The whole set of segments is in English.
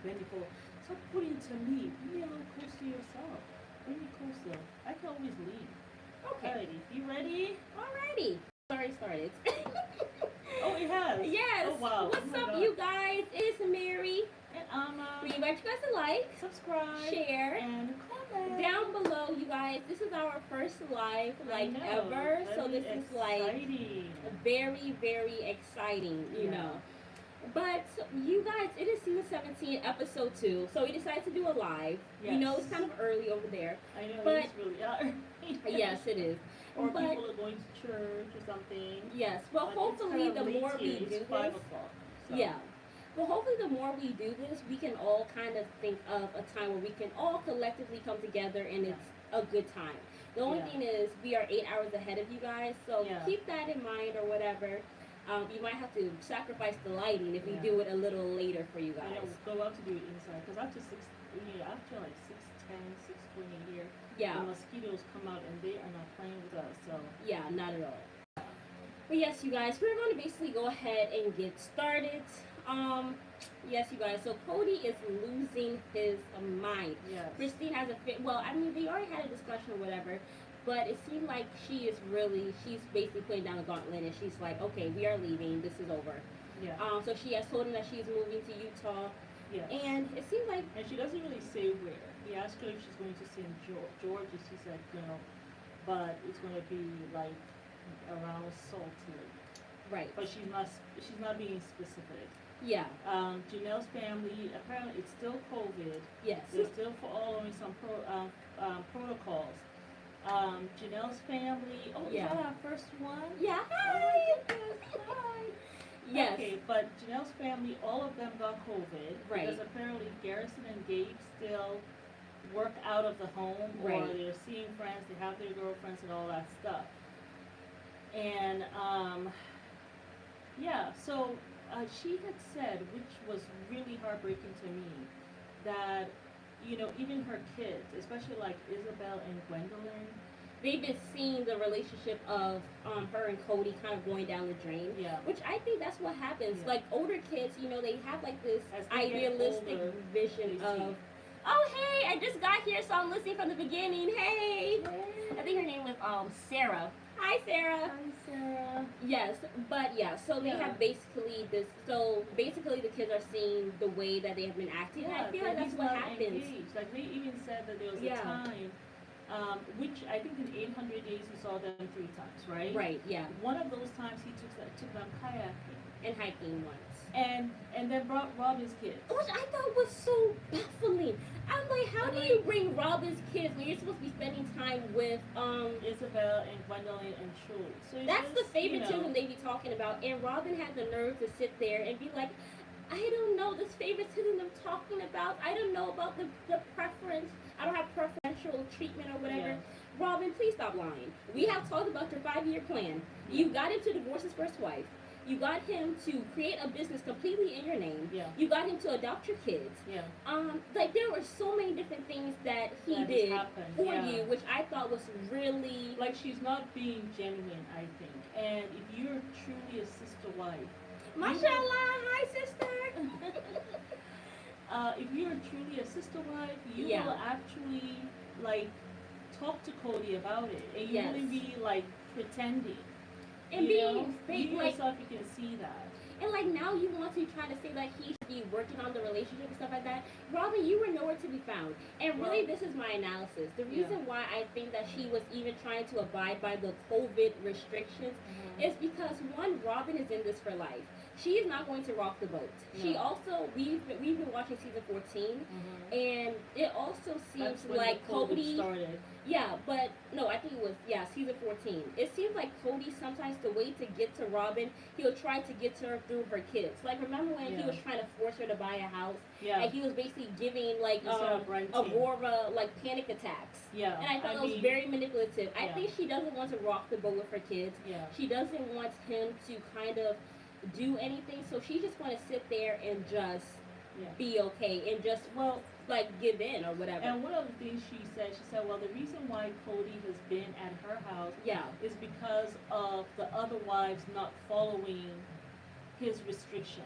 bending forward. Stop putting to me. Be a little close to yourself. Bring me closer. I can always leave. Okay. Alrighty. You ready? Alrighty. Already started. Oh, it has. Yes. Oh wow. What's Oh, my up, God. you guys? It's Meri. And We invite you guys to like, subscribe, share, and comment down below, you guys. This is our first live ever, so this is exciting. very, very exciting, you know. But you guys, it is season 17, episode 2. So we decided to do a live. Yes. You know, it's kind of early over there. I know, but it's really early. Yes, it is. Or but, people are going to church or something. Yes, but hopefully the more we do this, 5 o'clock. So. Yeah. But hopefully the more we do this, we can all kind of think of a time where we can all collectively come together and it's a good time. The only thing is we are 8 hours ahead of you guys, so keep that in mind or whatever. You might have to sacrifice the lighting if we do it a little later for you guys. Go out to do it inside, because after like 6:10, 6:20 here, the mosquitoes come out and they are not playing with us. So yeah, not at all. But yes, you guys, we're going to basically go ahead and get started. Yes, you guys. So Kody is losing his mind. Yes. Christine has a fit. Well, I mean, they already had a discussion or whatever. But it seemed like she's basically putting down the gauntlet, and she's like, okay, we are leaving. This is over. Yeah. So she has told him that she's moving to Utah. Yes. And it seemed like... And she doesn't really say where. He asked her if she's going to stay in Georgia. She said, but it's going to be, like, around Salt Lake. Right. But she's not being specific. Yeah. Janelle's family, apparently it's still COVID. Yes. They're still following some protocols. Janelle's family. Oh, is that our first one? Yeah. Hi. Hi. Yes. Okay, but Janelle's family, all of them got COVID. Right. Because apparently Garrison and Gabe still work out of the home, or they're seeing friends, they have their girlfriends and all that stuff. And so she had said, which was really heartbreaking to me, that even her kids, especially like Isabelle and Gwendolyn, they've been seeing the relationship of her and Kody kind of going down the drain. Yeah. Which I think that's what happens. Like older kids, they have like this idealistic vision of, oh hey, I just got here, so I'm listening from the beginning. Hey. I think her name was Sarah. Hi, Sarah. Hi, Sarah. Yes, but so they have basically this. So basically, the kids are seeing the way that they have been acting. Yeah, I feel like that's what happens. Engaged. Like they even said that there was a time, which I think in 800 days he saw them 3 times, right? Right. Yeah. One of those times he took them kayaking and hiking once. And then brought Robyn's kids. Which I thought was so baffling. I'm like, how do you bring Robyn's kids when you're supposed to be spending time with Isabelle and Gwendolyn and Julie? So that's the favoritism they be talking about. And Robyn had the nerve to sit there and be like, I don't know this favoritism I'm talking about. I don't know about the preference. I don't have preferential treatment or whatever. Yeah. Robyn, please stop lying. We have talked about your 5-year plan. You got him to divorce his first wife. You got him to create a business completely in your name. Yeah. You got him to adopt your kids. Yeah. Like there were so many different things that he did for you, which I thought was really like she's not being genuine, I think. And if you're truly a sister wife, mashallah, hi sister. If you're truly a sister wife, you will actually like talk to Kody about it, and you wouldn't be like pretending. And being fake, you yourself, you can see that. And like now you want to try to say that he should be working on the relationship and stuff like that. Robyn, you were nowhere to be found. And really, this is my analysis. The reason why I think that she was even trying to abide by the COVID restrictions is because one, Robyn is in this for life. She is not going to rock the boat. No. She also, we've been watching season 14, and it also seems like Kody started. Yeah, but no, I think it was season 14. It seems like Kody sometimes, the way to get to Robyn, he'll try to get to her through her kids. Like remember when he was trying to force her to buy a house, and he was basically giving like Aurora like panic attacks. Yeah, and I thought it was very manipulative. I think she doesn't want to rock the boat with her kids. Yeah, she doesn't want him to kind of do anything, so she's just going to sit there and just be okay and just like give in or whatever. And one of the things she said, well, the reason why Kody has been at her house is because of the other wives not following his restrictions.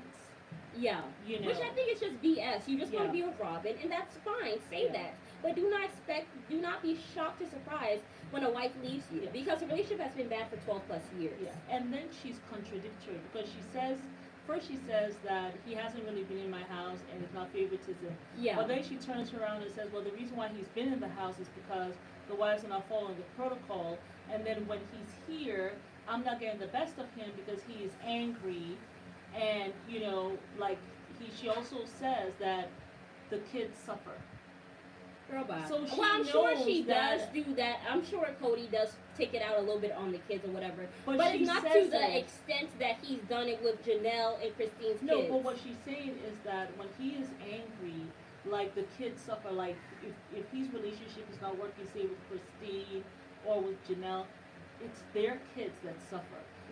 Yeah. You know. Which I think is just BS. You just want to be with Robyn, and that's fine. Say that. But do not be shocked or surprised when a wife leaves you. Because the relationship has been bad for 12 plus years. Yeah. And then she's contradictory because she says that he hasn't really been in my house and it's not favoritism. Yeah. But then she turns around and says, well, the reason why he's been in the house is because the wives are not following the protocol. And then when he's here, I'm not getting the best of him because he is angry. And, she also says that the kids suffer. Girl, bye. So I'm sure she does do that. I'm sure Kody does take it out a little bit on the kids or whatever. But it's not to the extent that he's done it with Janelle and Christine's kids. No, but what she's saying is that when he is angry, like the kids suffer. Like if his relationship is not working, say with Christine or with Janelle, it's their kids that suffer.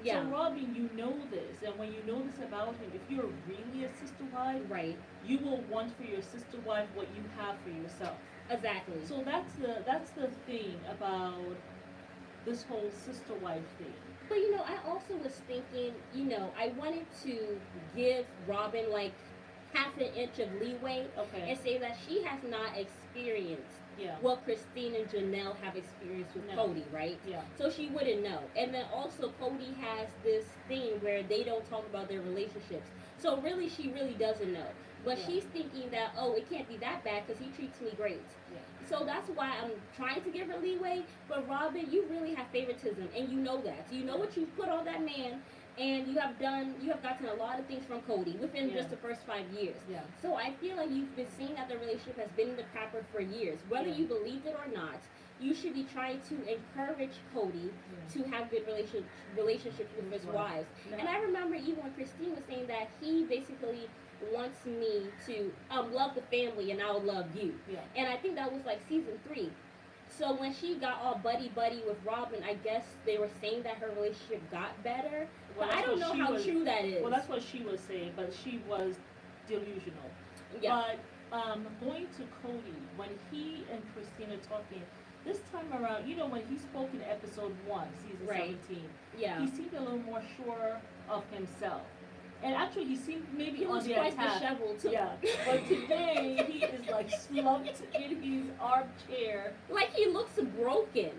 Yeah. So Robyn, you know this, and when you know this about him, if you're really a sister wife, right, you will want for your sister wife what you have for yourself. Exactly. So that's the thing about this whole sister wife thing. But I also was thinking, I wanted to give Robyn like half an inch of leeway, and say that she has not experienced what Christine and Janelle have experienced with Kody, right? Yeah. So she wouldn't know. And then also Kody has this thing where they don't talk about their relationships. So really, she really doesn't know. But she's thinking that, it can't be that bad because he treats me great. Yeah. So that's why I'm trying to give her leeway. But Robyn, you really have favoritism, and you know that. You know what you put on that man. And you have gotten a lot of things from Kody within just the first 5 years. Yeah. So I feel like you've been seeing that the relationship has been in the crapper for years. Whether you believed it or not, you should be trying to encourage Kody to have good relationships with his wives. No. And I remember even when Christine was saying that he basically wants me to love the family and I'll love you. Yeah. And I think that was like season 3. So when she got all buddy-buddy with Robyn, I guess they were saying that her relationship got better. Well, but I don't know how true that is. Well, that's what she was saying, but she was delusional. Yeah. But going to Kody, when he and Christine are talking, this time around, when he spoke in episode 1, season 17, he seemed a little more sure of himself. And actually, he seemed maybe on the attack. Disheveled too. Yeah. But today, he is like slumped in his armchair. Like he looks broken.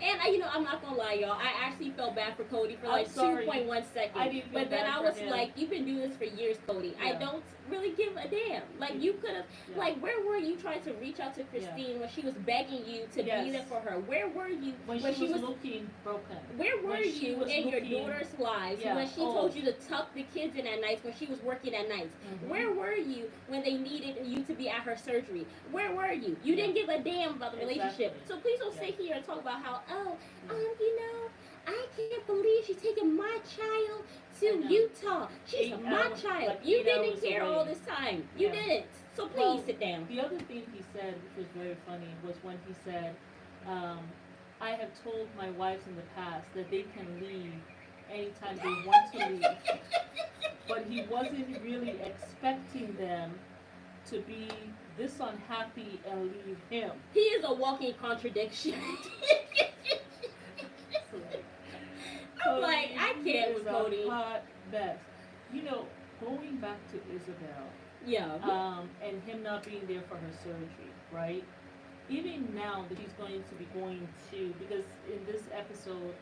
And I'm not gonna lie, y'all. I actually felt bad for Kody for like 2.1 seconds. I didn't feel but then bad I was for him. like, you've been doing this for years, Kody. Yeah. I don't really give a damn. Like you could have, like, where were you trying to reach out to Christine when she was begging you to be there for her? Where were you when she was looking broken? Where were you in your daughter's lives when she told you to tuck the kids in at nights when she was working at nights? Mm-hmm. Where were you when they needed you to be at her surgery? Where were you? You didn't give a damn about the relationship. So please don't sit here and talk about how I can't believe she's taking my child to Utah. She's my child. Like you didn't care all this time. You didn't. So please sit down. The other thing he said, which was very funny, was when he said, I have told my wives in the past that they can leave anytime they want to leave. But he wasn't really expecting them to be this unhappy and leave him. He is a walking contradiction. I'm like, I can't with Kody. Hot mess. Going back to Isabelle. And him not being there for her surgery, right? Even now that she's going to be going to, because in this episode,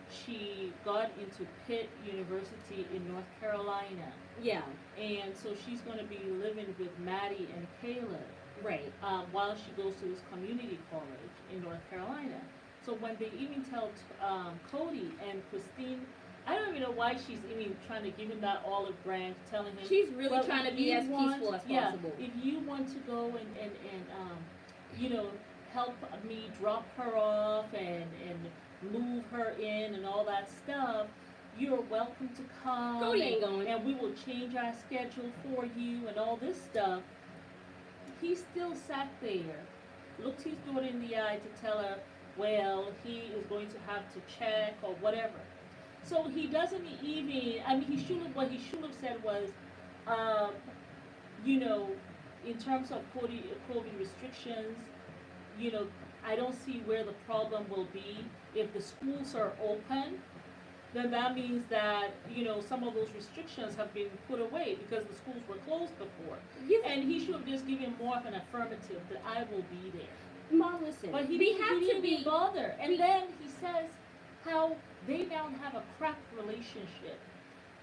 she got into Pitt University in North Carolina. Yeah. And so she's going to be living with Maddie and Caleb. Right. While she goes to this community college in North Carolina. So when they even tell Kody and Christine, I don't even know why she's even trying to give him that olive branch, telling him she's really trying to be as peaceful as possible. If you want to go and help me drop her off and move her in and all that stuff, you're welcome to come. Kody ain't going. And we will change our schedule for you and all this stuff. He still sat there, looked his daughter in the eye to tell her, well, he is going to have to check or whatever. So he doesn't even, what he should have said was, in terms of COVID restrictions, I don't see where the problem will be if the schools are open. then that means that, some of those restrictions have been put away because the schools were closed before. Yes. And he should have just given more of an affirmative that I will be there. Mom, listen. But he didn't be bothered. And then he says how they now have a cracked relationship.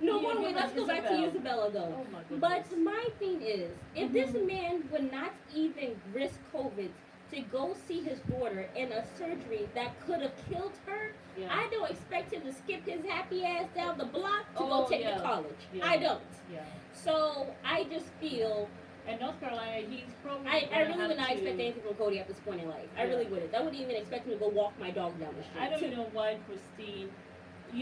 No, wait, let's go back to Isabelle though. Oh my goodness. But my thing is, if this man would not even risk COVID to go see his daughter in a surgery that could have killed her, I don't expect him to skip his happy ass down the block to go take to college. I don't. Yeah. So I just feel. In North Carolina, he's probably. I really would not expect anything from Kody at this point in life. I really wouldn't. I wouldn't even expect him to go walk my dog down the street. I don't know why Christine.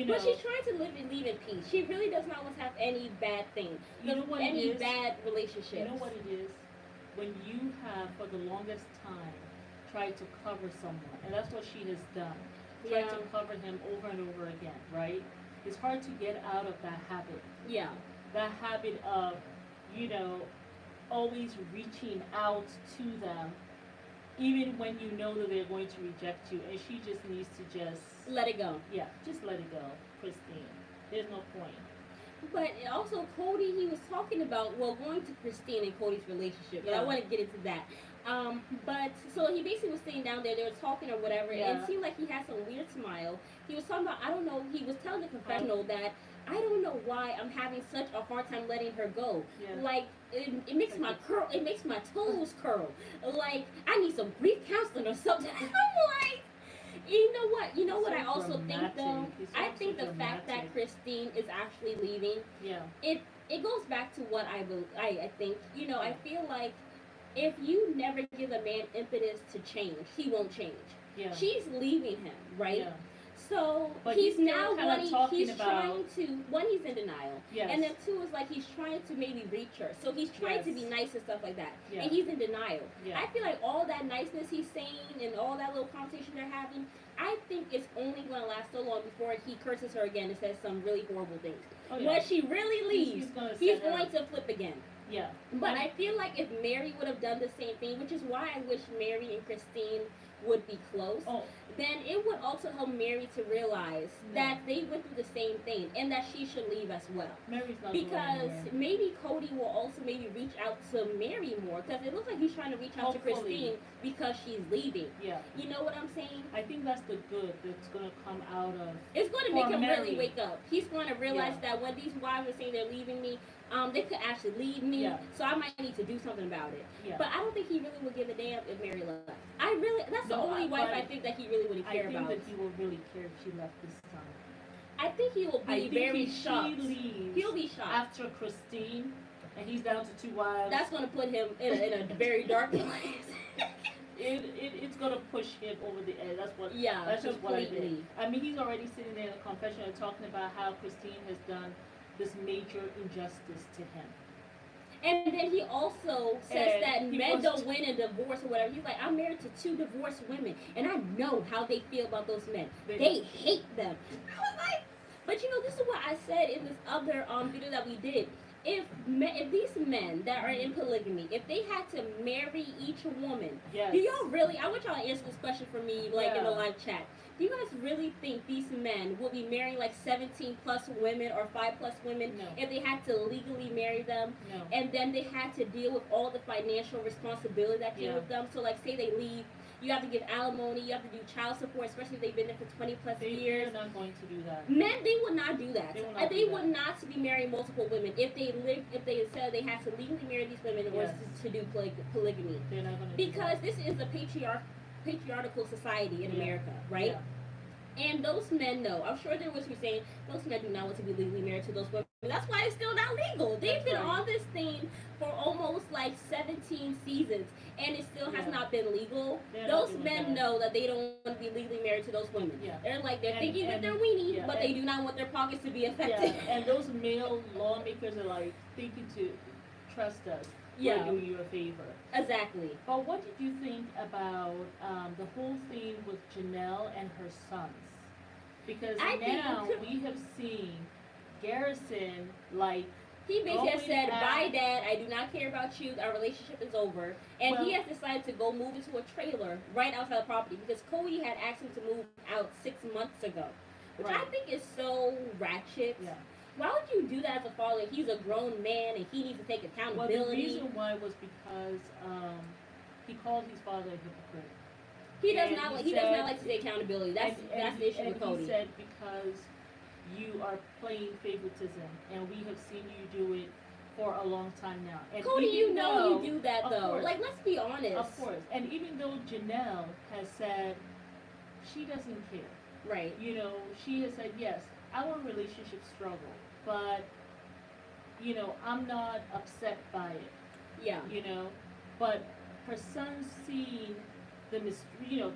But she's trying to live and leave in peace. She really does not want to have any bad thing. Any bad relationships. You know what it is? When you have, for the longest time, tried to cover someone, and that's what she has done. Tried to cover him over and over again, right? It's hard to get out of that habit. Yeah. That habit of, always reaching out to them, even when you know that they're going to reject you. And she just needs to just let it go. Yeah, just let it go, Christine. There's no point. But also Kody, he was talking about, going to Christine and Kody's relationship, but I want to get into that. But so he basically was sitting down there, they were talking or whatever, and it seemed like he had some weird smile. He was talking about, I don't know, he was telling the confessional that I don't know why I'm having such a hard time letting her go. Yeah. Like it makes my toes curl. Like I need some grief counseling or something. I'm like, you know what I also think though? I think the fact that Christine is actually leaving, it goes back to what I think. I feel like if you never give a man impetus to change, he won't change. Yeah. She's leaving him, right? Yeah. So but he's now he's trying to he's in denial, and then two is like he's trying to maybe reach her. So he's trying to be nice and stuff like that, and he's in denial. I feel like all that niceness he's saying and all that little conversation they're having, I think it's only going to last so long before he curses her again and says some really horrible things. When she really leaves, he's going to flip again. Yeah. But I feel like if Meri would have done the same thing, which is why I wish Meri and Christine would be close, then it would also help Meri to realize that they went through the same thing and that she should leave as well. Meri's not because maybe Kody will also maybe reach out to Meri more, because it looks like he's trying to reach out to Christine because she's leaving. Yeah. You know what I'm saying? I think that's the good that's going to come out of it's going to make him really wake up. He's going to realize that when these wives are saying they're leaving me, they could actually leave me, so I might need to do something about it. Yeah. But I don't think he really would give a damn if Meri left. That's the only wife I think that he really would care about. I think that he will really care if she left this time. I think he will be very shocked. He'll be shocked. After Christine, and he's down to 2 wives. That's going to put him in a very dark place. It's gonna push him over the edge. That's just what I think. I mean, he's already sitting there in a confessional talking about how Christine has done this major injustice to him. And then he also says that men don't win in divorce or whatever. He's like, I'm married to 2 divorced women, and I know how they feel about those men. They hate them. I was like, but this is what I said in this other video that we did. If these men that are in polygamy, if they had to marry each woman, do y'all really, I want y'all to answer this question for me, in the live chat. Do you guys really think these men will be marrying 17 plus women or 5 plus women if they had to legally marry them? No. And then they had to deal with all the financial responsibility that came with them? So say they leave, you have to give alimony, you have to do child support, especially if they've been there for 20 plus years. They're not going to do that. Men, they would not do that. They would not be marrying multiple women if they said they had to legally marry these women or to do polygamy. They're not going to because this is a patriarchal society in America, right? Yeah. And those men know. I'm sure there was who saying those men do not want to be legally married to those women. That's why it's still not legal. They've been on this thing for almost 17 seasons, and it still has not been legal. Those men know that they don't want to be legally married to those women. Yeah. They're thinking with their weenie, but they do not want their pockets to be affected. Yeah. And those male lawmakers are thinking to trust us. We're doing you a favor. Exactly. But what did you think about the whole thing with Janelle and her sons? Because now we have seen Garrison he basically has said, bye dad, I do not care about you, our relationship is over. And he has decided to go move into a trailer right outside the property because Kody had asked him to move out 6 months ago. which I think is so ratchet. Yeah. Why would you do that as a father? He's a grown man and he needs to take accountability. Well, the reason why was because he called his father a hypocrite. He does not like to take accountability. That's the issue with Kody. He said because you are playing favoritism, and we have seen you do it for a long time now. And Kody, you know you do that though. Course, like, let's be honest. Of course. And even though Janelle has said she doesn't care. Right. You know, she has said, yes, our relationship struggle, but, you know, I'm not upset by it. Yeah. You know, but her son seeing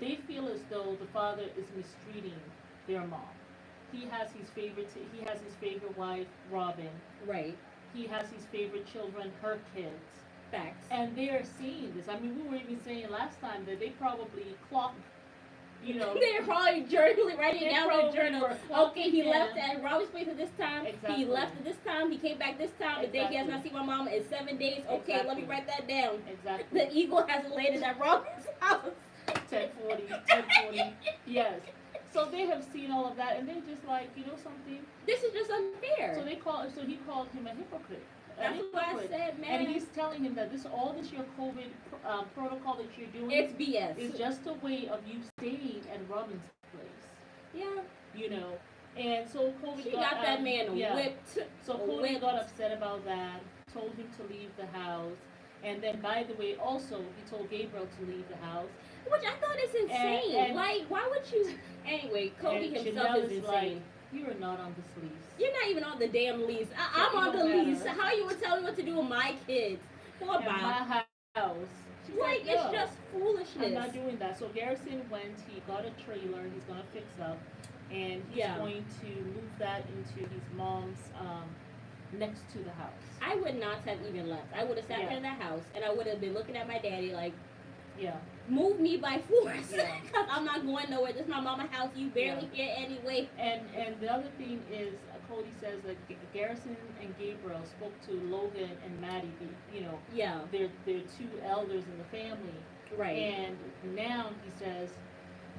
they feel as though the father is mistreating their mom. He has his favorite wife, Robyn. Right. He has his favorite children, her kids. Facts. And they are seeing this. I mean, we were even saying last time that they probably clocked, you know. They're probably writing down their journal. Okay, he left at Robyn's place at this time. Exactly. He left at this time. He came back this time. The day he has not seen my mama in 7 days. Okay, let me write that down. Exactly. The eagle hasn't landed at Robyn's house. 10:40. Yes. So they have seen all of that, and they're just like, you know something? This is just unfair. So he called him a hypocrite. That's what I said, man. And he's telling him that all this your COVID protocol that you're doing, it's BS. Is just a way of you staying at Robyn's place. Yeah. You know, and so Kody got that man whipped. So Kody got upset about that, told him to leave the house, and then by the way, also he told Gabriel to leave the house. Which I thought is insane. And like, why would you? Anyway, Kody himself is insane. Like, you are not on this lease. You're not even on the damn lease. I'm on the lease. How you would tell me what to do with my kids? What about my house? Like, it's just foolishness. I'm not doing that. So Garrison he got a trailer. He's gonna fix up, and he's going to move that into his mom's next to the house. I would not have even left. I would have sat in that house, and I would have been looking at my daddy like, move me by force. Because I'm not going nowhere. This is my mama's house. You barely here anyway. And the other thing is, Kody says that Garrison and Gabriel spoke to Logan and Maddie, they're two elders in the family. Right. And now he says,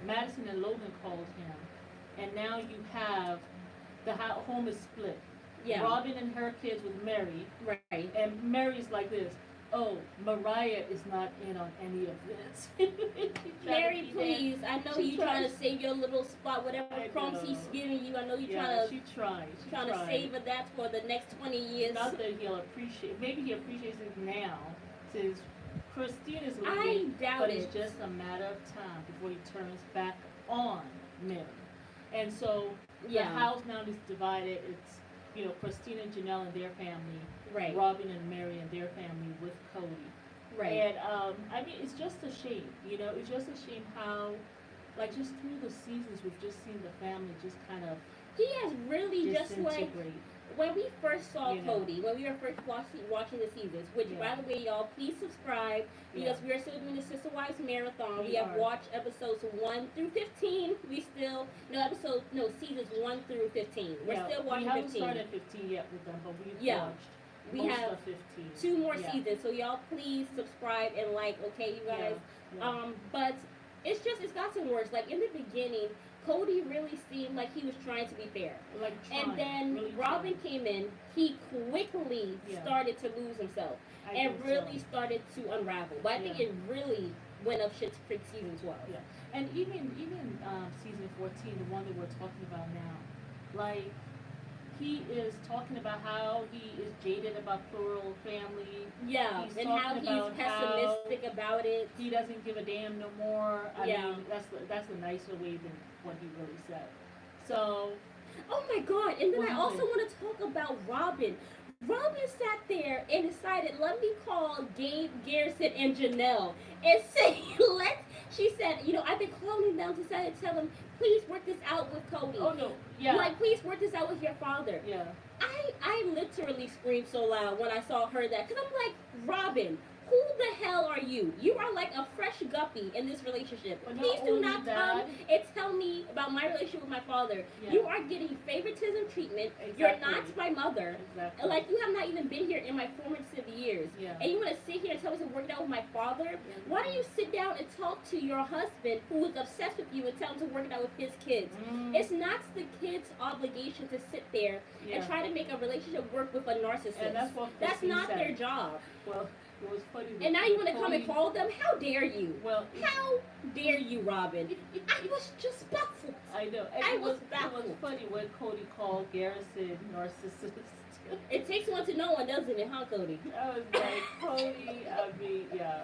Madison and Logan called him. And now you have, the home is split. Yeah. Robyn and her kids with Meri. Right. And Meri's like this. Oh, Mariah is not in on any of this. Meri, please. I know you're trying to save your little spot, whatever crumbs he's giving you. I know you're trying to save that for the next 20 years. Not that he'll appreciate. Maybe he appreciates it now, since Christine is leaving. I doubt but it. It's just a matter of time before he turns back on Meri. And so the house now is divided. It's Christine and Janelle and their family. Right. Robyn and Meri and their family with Kody. Right. And I mean, it's just a shame. It's just a shame how, like, just through the seasons, we've just seen the family just kind of. He has really just like when we first saw Kody, when we were first watching the seasons. Which, by the way, y'all, please subscribe because we are still doing the Sister Wives marathon. We have watched episodes 1 through 15. Seasons 1 through 15. We're still watching 15. We haven't started 15 yet with them, but we've watched. We have 15. 2 more seasons, so y'all please subscribe and like, okay, you guys. But it's gotten worse. Like in the beginning, Kody really seemed like he was trying to be fair. And then really Robyn came in, he quickly started to lose himself and really started to unravel. But I think it really went up shit's creek season 12. Yeah. And even season 14, the one that we're talking about now, like, he is talking about how he is jaded about plural family. Yeah, and how he's pessimistic about it. He doesn't give a damn no more. I mean, that's a nicer way than what he really said. So, oh my God! And then I also want to talk about Robyn. Robyn sat there and decided, let me call Gabe, Garrison, and Janelle and say, she said, I've been calling them to tell them, please work this out with Kody. Oh, no. Yeah. Like, please work this out with your father. Yeah. I literally screamed so loud when I saw her that. Because I'm like, Robyn, who the hell are you? You are like a fresh guppy in this relationship. But Please do not come that, and tell me about my relationship with my father. yeah. You are getting favoritism treatment. Exactly. You're not my mother. Exactly. Like, you have not even been here in my formative years. Yeah. And you want to sit here and tell me to work it out with my father? Yeah. Why don't you sit down and talk to your husband who is obsessed with you and tell him to work it out with his kids? It's not the kid's obligation to sit there and try to make a relationship work with a narcissist. And that's what that's not said. Their job. Well, it was funny. And now you want to come and call them? How dare you? Well, how dare you, Robyn? I was just baffled. I know. And it was funny when Kody called Garrison narcissist. It takes one to know one, doesn't it, huh, Kody? I was like, Kody, I mean, yeah.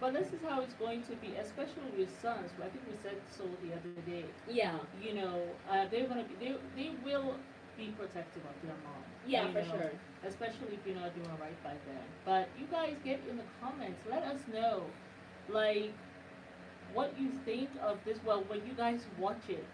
But this is how it's going to be, especially with sons. I think we said so the other day. Yeah. You know, they're gonna be. They will be protective of their mom. Yeah, for sure. Especially if you're not doing right by them. But you guys get in the comments. Let us know, like, what you think of this. Well, when you guys watch it.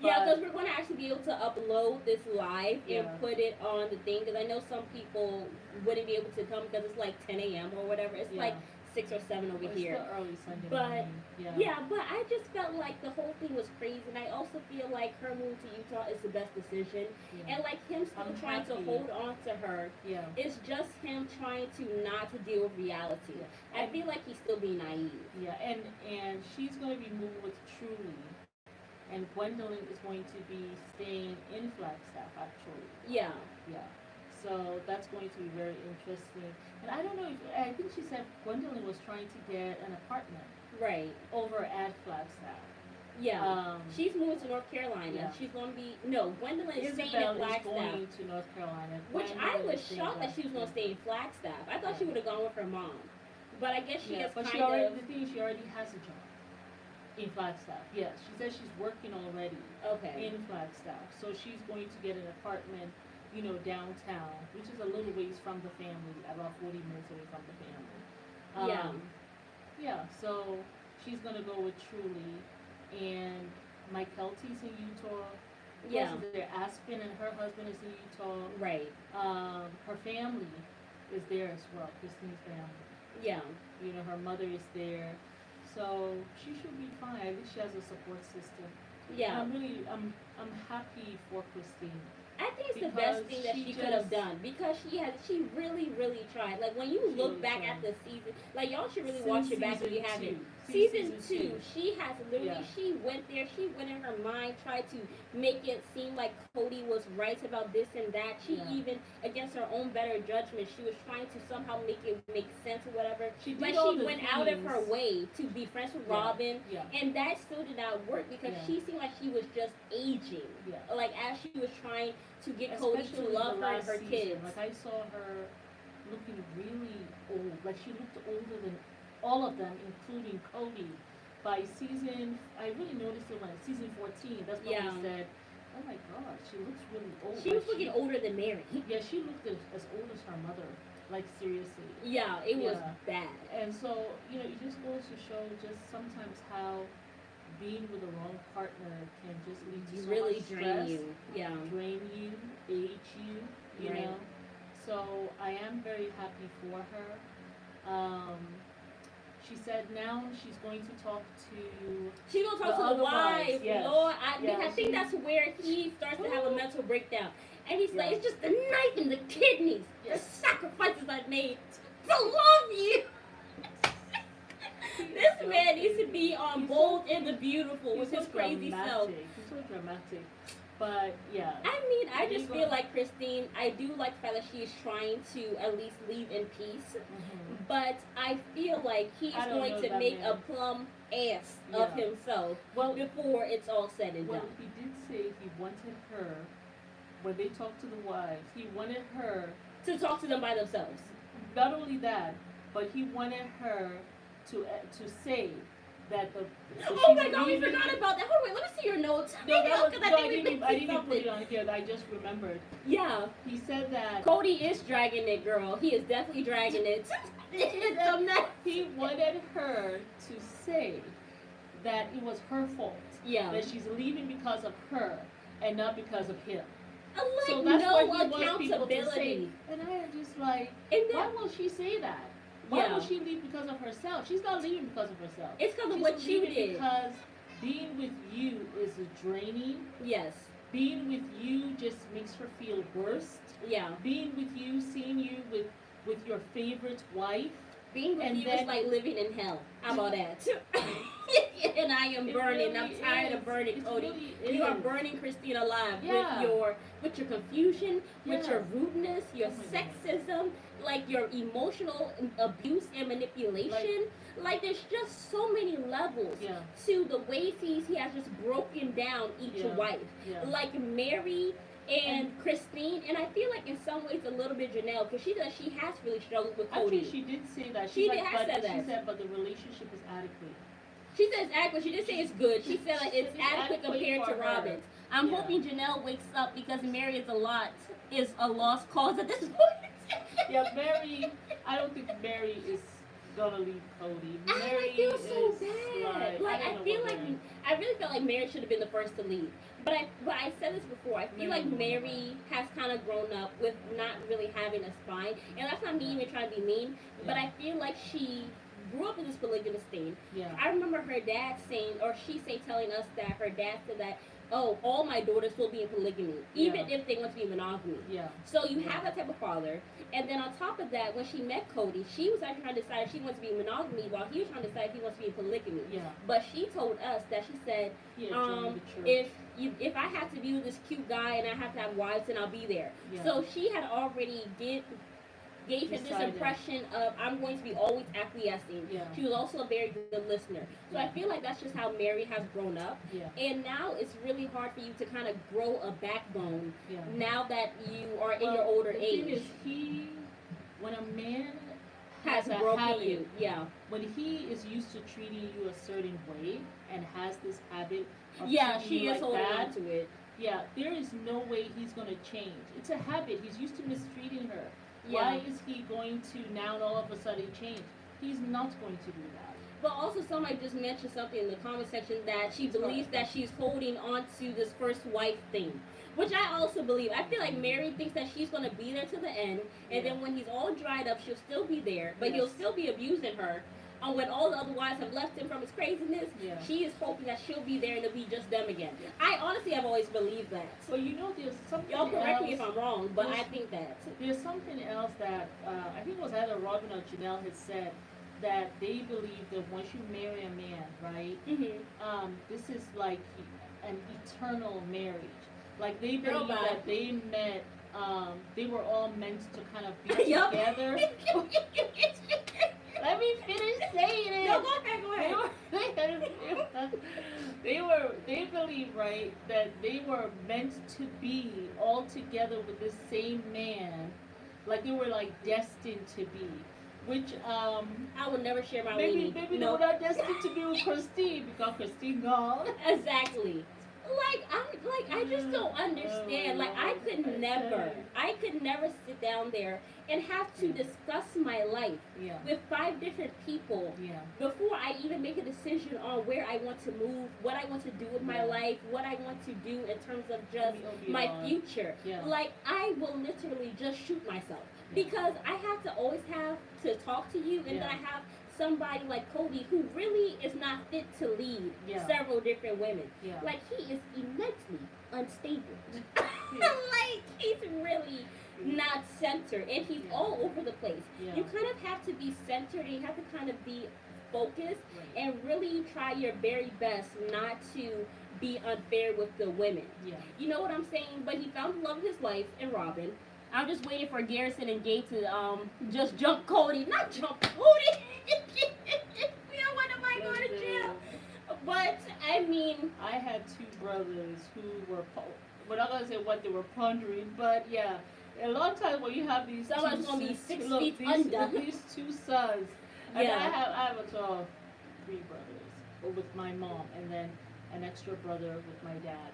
Yeah, because we're going to actually be able to upload this live and Yeah. put it on the thing. Because I know some people wouldn't be able to come because it's like 10 a.m. or whatever. It's like 6 or 7 over It's here. still early Sunday But morning. yeah, but I just felt like the whole thing was crazy, and I also feel like her move to Utah is the best decision. Yeah. And like him still trying to hold on to her, it's just him trying to not to deal with reality. Yeah. I feel like he's still being naive. Yeah, and she's going to be moving with Truly, and Gwendolyn is going to be staying in Flagstaff actually. Yeah. Yeah. So that's going to be very interesting. And I don't know if, I think she said Gwendolyn was trying to get an apartment. Right. Over at Flagstaff. Yeah. She's moving to North Carolina. Yeah. She's going to be, no, Gwendolyn is staying in Flagstaff. Is going to North Carolina. Which I was shocked that she was going to stay in Flagstaff. I thought she would have gone with her mom. But I guess she has but kind of... of... The thing is, she already has a job. In Flagstaff, yes. She says she's working already. Okay. In Flagstaff. So she's going to get an apartment, you know, downtown, which is a little ways from the family, about 40 minutes away from the family. Yeah, so she's going to go with Truly. And Mike Kelty's in Utah. Yeah. There, Aspen and her husband is in Utah. Right. Her family is there as well, Christine's family. Yeah. You know, her mother is there. So she should be fine. At least she has a support system. Yeah. And I'm happy for Christine. I think it's the best thing that she could have done because she really, really tried. Like, when you look back at the season, like, y'all should really watch it back if you haven't. Season 2, she has literally, she went there, she went in her mind, tried to make it seem like Kody was right about this and that. She even, against her own better judgment, she was trying to somehow make it make sense or whatever. She went out of her way to be friends with Robyn, and that still did not work because she seemed like she was just aging. Like, as she was trying to get Kody to love her and her kids. Like, I saw her looking really old. Like, she looked older than all of them, including Kody. By season, I really noticed it when season 14. That's when we said, "Oh my God, she looks really old." She was looking older than Meri. Yeah, she looked as old as her mother. Like, seriously. Yeah, it was bad. And so, you know, it just goes to show just sometimes how being with the wrong partner can just lead to so really much stress, drain you. Yeah. Drain you, age you, you know. So I am very happy for her. She said now she's going to talk to... She's going to talk to the wives. Yes. Lord, I think that's where he starts to have a mental breakdown. And he's like, it's just the knife and the kidneys, the sacrifices I made to love you. This man needs to be on Bold and the Beautiful with his crazy self. He's so dramatic. But, yeah. I mean, I just feel like Christine, I do like the fact that she is trying to at least leave in peace. But I feel like he's going to make a plum ass of himself before it's all said and done. Well, he did say he wanted her, when they talked to the wives, he wanted her to talk to them by themselves. Not only that, but he wanted her to say that the... Oh my God, we forgot about that. Hold on, wait, let me see your notes. No, I didn't even put it on here. I just remembered. Yeah. He said that... Kody is dragging it, girl. He is definitely dragging it. He wanted her to say that it was her fault. Yeah. That she's leaving because of her and not because of him. Like, so that's no what he wants people to say. accountability. And I am just like, why will she say that? Why would she leave because of herself? She's not leaving because of herself. It's because of what you did. Because being with you is draining. Yes. Being with you just makes her feel worse. Yeah. Being with you, seeing you with your favorite wife. Being with you is like living in hell. How about that? And I am burning. Really I'm tired of burning, Kody. Really you are burning Christine alive with your confusion, with your rudeness, your sexism, like your emotional abuse and manipulation. Like there's just so many levels to the ways he has just broken down each wife. Like Meri and Christine, and I feel like in some ways a little bit Janelle, because she has really struggled with Kody. Actually, she did say that. She said, but the relationship is adequate. She says adequate. She didn't say it's good. She said like it's adequate compared to Robyn's. I'm hoping Janelle wakes up because Meri is a lost cause at this point. Meri. I don't think Meri is gonna leave Kody. I feel so bad. I really felt like Meri should have been the first to leave. But I said this before. I feel like Meri has kind of grown up with not really having a spine, and that's not me even trying to be mean. But I feel like she grew up in this polygamous thing. I remember her dad saying, or telling us that her dad said that, oh, all my daughters will be in polygamy, even if they want to be monogamy. So you have that type of father. And then on top of that, when she met Kody, she was actually trying to decide if she wants to be monogamy while he was trying to decide if he wants to be in polygamy. But she told us that she said, if I have to be with this cute guy and I have to have wives, then I'll be there. So she had already gave him this impression of I'm going to be always acquiescing. She was also a very good listener. So I feel like that's just how Meri has grown up. And now it's really hard for you to kind of grow a backbone now that you are in your older age. The thing is, when a man has broken habit, you, when he is used to treating you a certain way and has this habit of she is holding on to it. There is no way he's going to change. It's a habit. He's used to mistreating her. Why is he going to now all of a sudden change? He's not going to do that. But also somebody just mentioned something in the comment section that she believes that she's holding on to this first wife thing. Which I also believe. I feel like Meri thinks that she's going to be there to the end. And then when he's all dried up, she'll still be there. But he'll still be abusing her. And when all the other wives have left him from his craziness, she is hoping that she'll be there and it'll be just them again. I honestly have always believed that. But there's something Y'all correct me if I'm wrong, but I think that. There's something else that, I think it was either Robyn or Janelle had said, that they believe that once you marry a man, right, this is like an eternal marriage. Like they believe that they met, they were all meant to kind of be together. Let me finish saying it. No, go ahead. They believe, right, that they were meant to be all together with the same man. Like they were like destined to be. Which I would never share my maybe they were not destined to be with Christine because Christine gone. Exactly. I just don't understand. Like I could never sit down there and have to discuss my life with 5 different people before I even make a decision on where I want to move, what I want to do with my life, what I want to do in terms of just my future. Like I will literally just shoot myself because I have to always have to talk to you, and then I have somebody like Kody who really is not fit to lead several different women. Like he is immensely unstable. Like he's really not centered, and he's all over the place. You kind of have to be centered, and you have to kind of be focused and really try your very best not to be unfair with the women. You know what I'm saying? But he found the love of his life in Robyn. I'm just waiting for Garrison and Gay to just jump Kody. Not jump Kody! When am I going to jail? But, I mean... I had 2 brothers who were... We're not going to say what they were pondering, but a lot of times when you have these someone's going to be 6 feet under. These 2 sons. And I have a total of 3 brothers with my mom, and then an extra brother with my dad.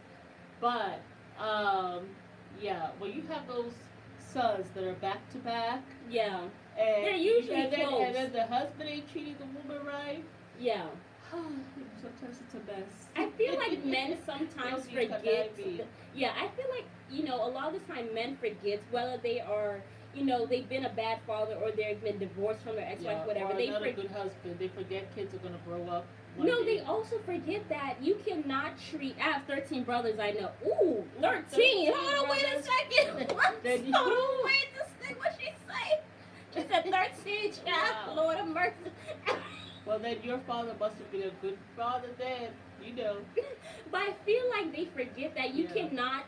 But, when you have those sons that are back to back. And they're usually close. And then the husband ain't treating the woman right. Sometimes it's a mess. I feel like men sometimes forget. I feel like, a lot of the time men forget whether they are they've been a bad father or they've been divorced from their ex-wife, whatever. Or they not a good husband. They forget kids are gonna grow up. No, they also forget that you cannot treat. I have 13 brothers. I know. Ooh, 13. Hold on, wait a second. Hold on, wait a second. What she say? She said 13. Child. Wow. Lord of mercy. Well, then your father must have been a good father then. But I feel like they forget that you cannot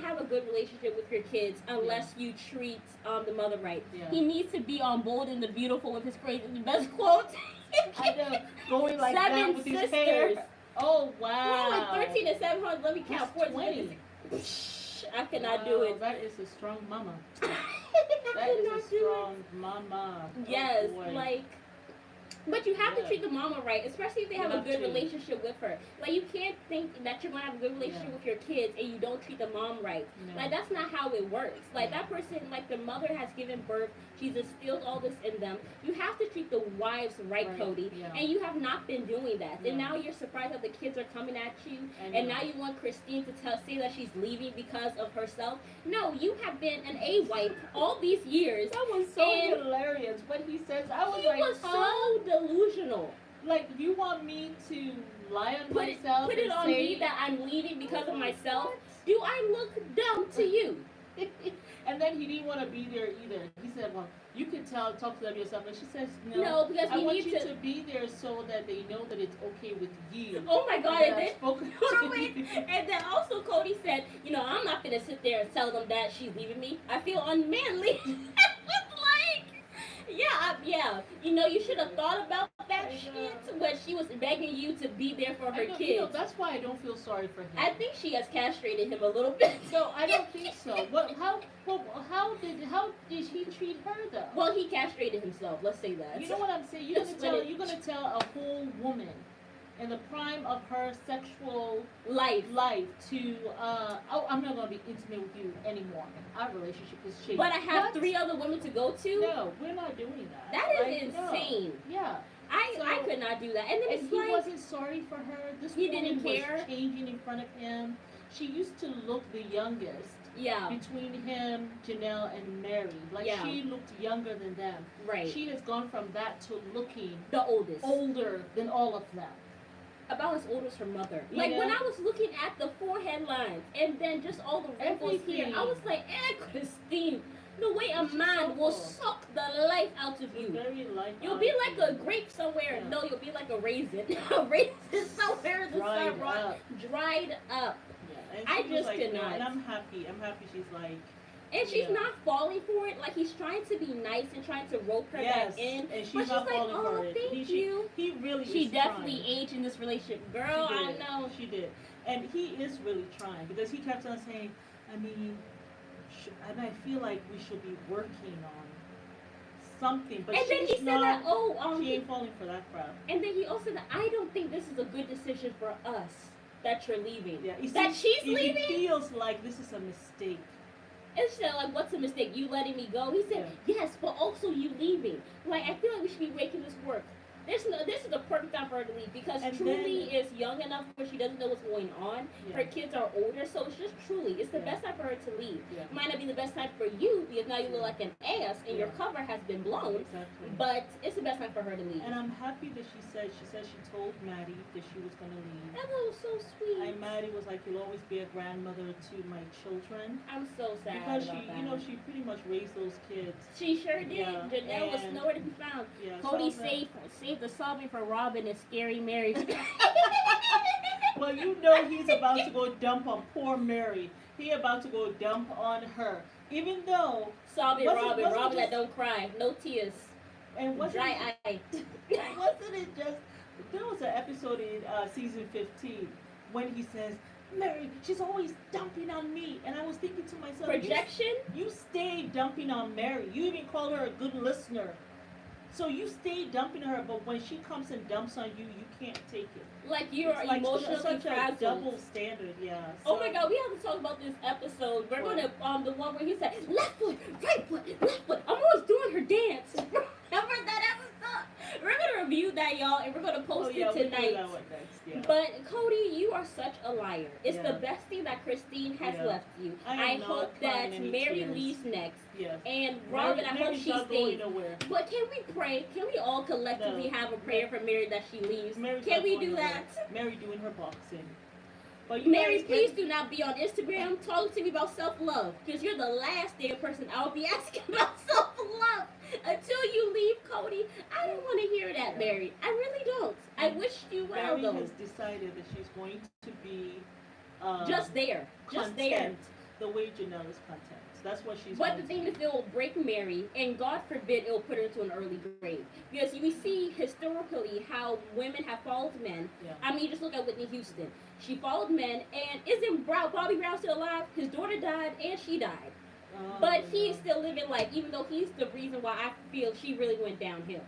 have a good relationship with your kids unless you treat the mother right. Yeah. He needs to be on Bold and the Beautiful with his crazy best quote. I know, going like 7 that with sisters. His hair. Oh wow! Like 13 and 700. Let me count. 20. I cannot do it. That is a strong mama. That is a strong mama. Yes, but you have to treat the mama right, especially if they have a good relationship with her. Like, you can't think that you're going to have a good relationship with your kids and you don't treat the mom right. No. Like, that's not how it works. Like, that person, like, the mother has given birth. She's instilled all this in them. You have to treat the wives right. Kody. Yeah. And you have not been doing that. Yeah. And now you're surprised that the kids are coming at you. And now you want Christine to say that she's leaving because of herself. No, you have been an A-wife all these years. That was so hilarious. When he says, he was so delusional. Like, you want me to lie on myself? Put it on me that I'm leaving because of myself? Do I look dumb to you? And then he didn't want to be there either. He said, well, you can talk to them yourself. And she says, no, because I want you to be there so that they know that it's okay with you. Oh my God. And then also Kody said, I'm not going to sit there and tell them that she's leaving me. I feel unmanly. Yeah. You should have thought about that shit when she was begging you to be there for her kids. That's why I don't feel sorry for him. I think she has castrated him a little bit. No, I don't think so. How did he treat her though? Well, he castrated himself. Let's say that. You know what I'm saying? You're gonna tell a whole woman in the prime of her sexual life to I'm not gonna be intimate with you anymore. Our relationship is changed. But I have 3 other women to go to? No, we're not doing that. That is insane. No. Yeah. I could not do that. And then he wasn't sorry for her. He didn't care. Was changing in front of him. She used to look the youngest. Yeah. Between him, Janelle, and Meri. She looked younger than them. Right. She has gone from that to looking the oldest. Older than all of them. About as old as her mother. When I was looking at the forehead lines and then just all the wrinkles here, I was like, Christine, the way a man will suck the life out of you. You'll be like a grape somewhere. Yeah. No, you'll be like a raisin. A raisin somewhere in the sun, dried up. Yeah. I just cannot. No, and I'm happy. She's like. And she's not falling for it. Like, he's trying to be nice and trying to rope her back in. And she's not falling for it. Thank you. He really She definitely aged in this relationship. Girl, I know. She did. And he is really trying. Because he kept on saying, and I feel like we should be working on something. But and then he said that, she ain't falling for that crap. And then he also said that, I don't think this is a good decision for us that you're leaving. Yeah. She's leaving? He feels like this is a mistake. And she said, like, what's a mistake? You letting me go? He said, yes, but also you leaving. Like, I feel like we should be making this work. This is the perfect time for her to leave because Truly is young enough where she doesn't know what's going on. Yeah. Her kids are older, so it's just Truly. It's the best time for her to leave. Yeah. Might not be the best time for you because now you look like an ass and your cover has been blown. Exactly. But it's the best time for her to leave. And I'm happy that she said she told Maddie that she was going to leave. That was so sweet. And Maddie was like, you'll always be a grandmother to my children. I'm so sad because about that. She pretty much raised those kids. She sure did. Yeah. Janelle was nowhere to be found. Yeah, Kody saved the sobbing for Robyn and scary Meri. Well, he's about to go dump on poor Meri. He about to go dump on her. Even though sobbing Robyn that don't cry, no tears, and dry eye. Wasn't it just? There was an episode in season 15 when he says, Meri, she's always dumping on me. And I was thinking to myself, projection? You stay dumping on Meri. You even called her a good listener. So you stay dumping her, but when she comes and dumps on you, you can't take it. Like you're emotionally such a double standard, yeah. So. Oh my God, we have to talk about this episode. We're gonna the one where he said left foot, right foot, left foot. I'm always doing her dance. Remember that episode? We're gonna review that, y'all, and we're gonna post yeah, it tonight. That one next, yeah. But Kody, you are such a liar. It's Yeah. the best thing that Christine has Yeah. left you. I hope that Meri leaves next. Yes. And Robyn, I hope she stays. Nowhere. But can we pray? Can we all collectively have a prayer for Meri that she leaves? Meri's can we do that? Meri doing her boxing. But Meri, please do not be on Instagram talking to me about self-love, because you're the last damn person I'll be asking about self-love until you leave, Kody. I don't want to hear that, Meri. I really don't. I wish you well, Meri though. has decided that she's going to be just there. Just there. The way Janelle is content. That's what she's. But the thing is, it will break Meri, and God forbid it will put her into an early grave. Because we see historically how women have followed men. Yeah. I mean, just look at Whitney Houston. She followed men, and isn't Bobby Brown still alive? His daughter died, and she died. But he's still living life, even though he's the reason why I feel she really went downhill.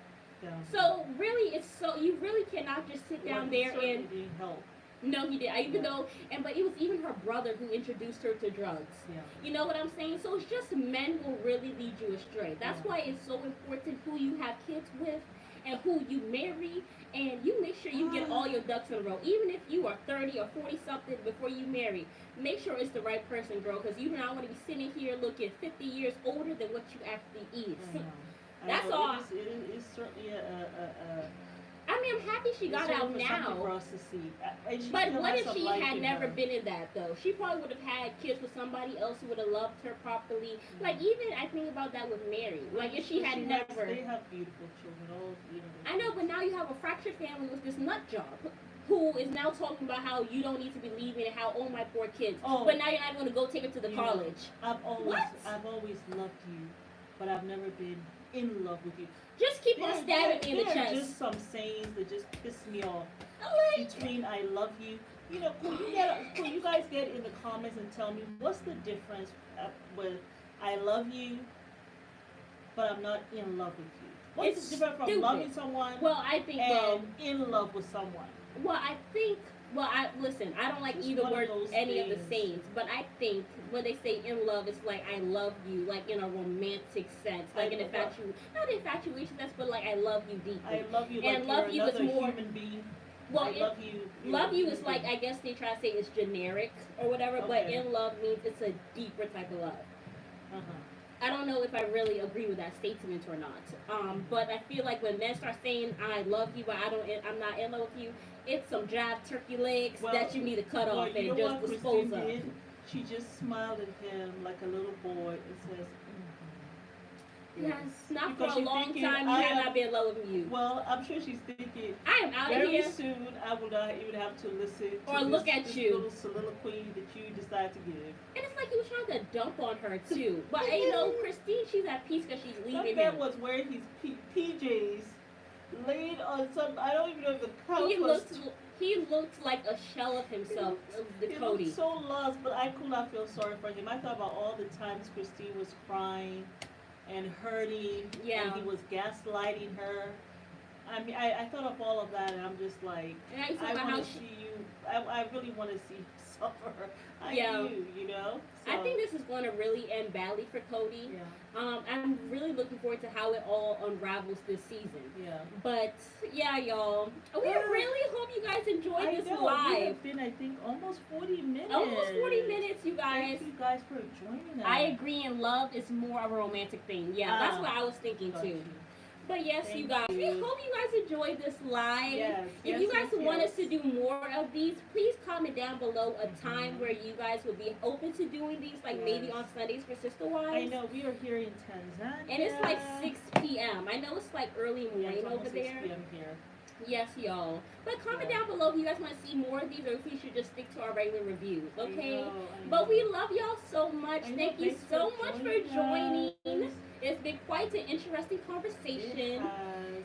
So really, you really cannot just sit down there and help. No, he did. But it was even her brother who introduced her to drugs. Yeah. You know what I'm saying? So it's just men will really lead you astray. That's why it's so important who you have kids with and who you marry, and you make sure you get all your ducks in a row. Even if you are 30 or 40 something before you marry, make sure it's the right person, girl, because you do not want to be sitting here looking 50 years older than what you actually is. That's all. It is certainly I mean, I'm happy she got out now. For us to see. But what if she had never been in that, though? She probably would have had kids with somebody else who would have loved her properly. Like, even I think about that with Meri. Like, if she had never. They have beautiful children. All beautiful. I know, but now you have a fractured family with this nut job who is now talking about how you don't need to be leaving and how, oh, my poor kids. Oh, but now you're not going to go take her to the college. I've always loved you, but I've never been in love with you. Just keep on stabbing me in the chest. There are just some sayings that just piss me off. Between I love you. You know, could you guys get in the comments and tell me what's the difference with I love you, but I'm not in love with you? What's the difference from loving someone and in love with someone? Listen, I don't like either word, any of the sayings, but I think when they say in love, it's like I love you, like in a romantic sense, like an infatuation, not infatuation, but like I love you deeply. I love you, and like love you is more human being. Well, I love you. Love you is like, I guess they try to say it's generic or whatever, but in love means it's a deeper type of love. I don't know if I really agree with that statement or not. But I feel like when men start saying I love you, but I'm not in love with you, it's some jive turkey legs that you need to cut off and just dispose of. She just smiled at him like a little boy and says, yes, not for a long time. You have not been in love with you. Well, I'm sure she's thinking, I am out of here. Very soon, I will not even have to listen or to look this, at this you. little soliloquy that you decide to give. And it's like he was trying to dump on her too. But you know, Christine, she's at peace because she's leaving him. Was wearing his PJs, laid on some. I don't even know if the couch He looked like a shell of himself, He Kody. looked so lost, but I could not feel sorry for him. I thought about all the times Christine was crying and hurting, and he was gaslighting her. I mean, I thought of all of that, and I'm just like, I want to see you. I really want to see you suffer. I do, you know. So. I think this is going to really end badly for Kody. Yeah. I'm really looking forward to how it all unravels this season. Yeah. But yeah, y'all, we really hope you guys enjoyed this live. It's been, I think, almost 40 minutes. Almost 40 minutes, you guys. Thank you guys for joining us. I agree, and love is more of a romantic thing. Yeah, that's what I was thinking too. But yes, you guys, we hope you guys enjoyed this live. If you guys want us to do more of these, please comment down below a time where you guys would be open to doing these, like maybe on Sundays for Sister Wives. I know, we are here in Tanzania. And it's like 6 p.m. I know it's like early morning over there. 6 p.m. here. Yes, y'all. But comment down below if you guys want to see more of these or if we should just stick to our regular reviews, okay? I know. But we love y'all so much. Thank you so much for joining. It's been quite an interesting conversation. It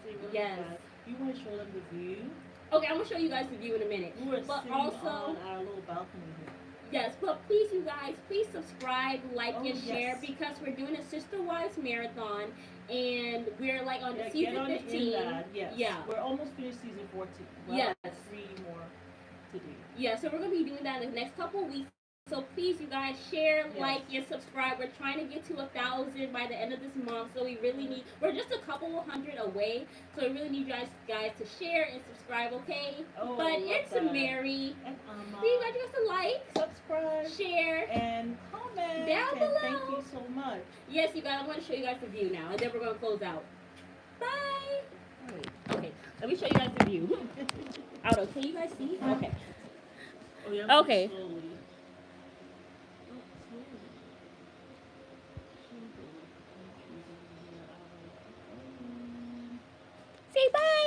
really has. You want to show them the view? Okay, I'm going to show you guys the view in a minute. We're sitting on our little balcony here. Yes, but please, you guys, please subscribe, like, and share because we're doing a Sister Wives marathon. And we're like on season 15. Yes. Yeah. We're almost finished season 14. Well, yes. 3 more to do. Yeah, so we're going to be doing that in the next couple of weeks. So please, you guys, share, like, and subscribe. We're trying to get to 1,000 by the end of this month. So we really need. We're just a couple of hundred away. So we really need you guys to share and subscribe. Okay. Oh, but it's Meri. And you guys just to like, subscribe, share, and comment down below. Thank you so much. Yes, you guys. I'm going to show you guys the view now, and then we're going to close out. Bye. Okay. Let me show you guys the view. Auto, can you guys see? Okay. Oh, yeah, okay. Slowly. Say bye.